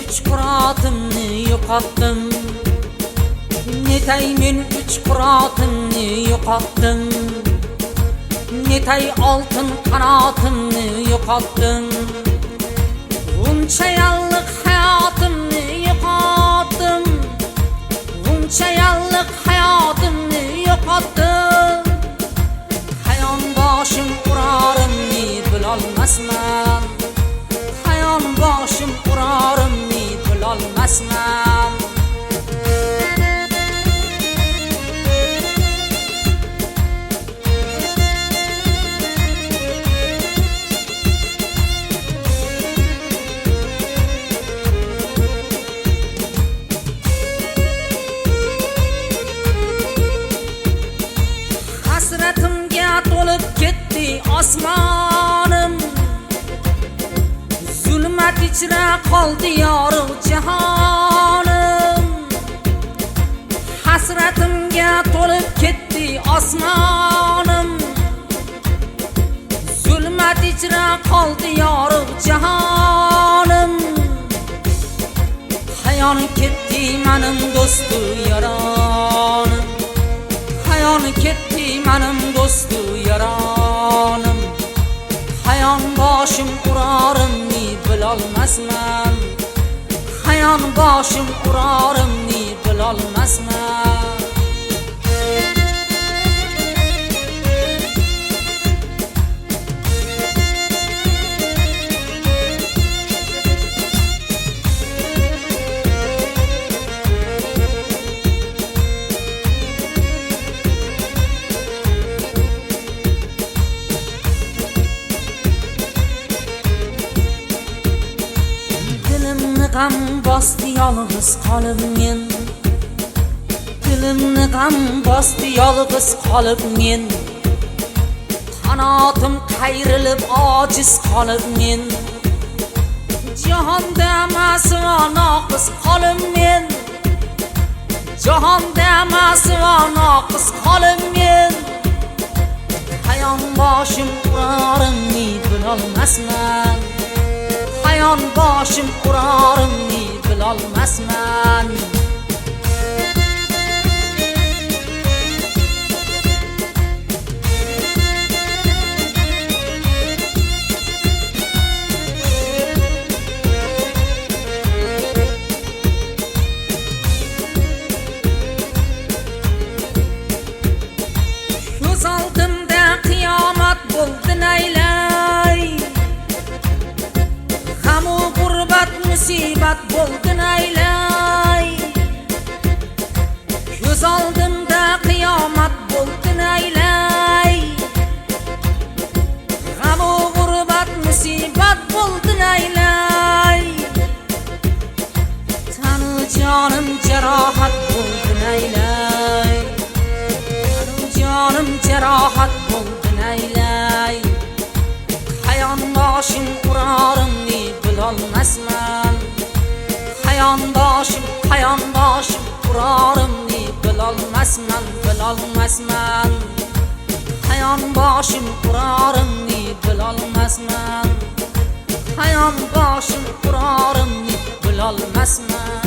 üç quratimni yo'qotdim. Netay men üç quratimni yo'qotdim. Netay oltin qanotimni yo'qotdim. Buncha yillik hayotimni yo'qotdim. Buncha yillik hayotimni yo'qotdim. Hayon boshim urarimni bilolmasman. Hayon boshim urarimni bilolmasman. Hasratimga to'lib ketdi osmonim. Zulmat ichra qoldi yorug' jahonim. Hasratimga to'lib ketdi osmonim. Zulmat ichra qoldi yorug' jahonim. Hayon ketdi mening do'stu yaronim. Hayon ketdi mening do'stu yaronim. Hayon boshim urarimni bilolmasman. Hayon boshim urarimni bilolmasman. G'am bosdi yolg'iz qolib men. Dilimni g'am bosdi yolg'iz qolib men. Qanotim qayrilib ojiz qolib men. Jahonda masva noqis qolib men. Jahonda masva noqis qolib men. Hayon boshim urarimni bilolmasman. Hayon boshim urarimni bilolmasman. Ko'z oldimda qiyomat bo'ldi naylay. G'am-u g'urbat musibat bo'ldi naylay. Ko'z oldimda qiyomat bo'ldi naylay. G'am-u g'urbat musibat bo'ldi naylay. Tanu jonim jarohat bo'ldi naylay. Tanu jonim jarohat bo'ldi naylay. Hayon boshim urarimni bilolmasman. Hayon boshim urarimni bilolmasman, bilolmasman. Hayon boshim urarimni bilolmasman. Hayon boshim urarimni bilolmasman.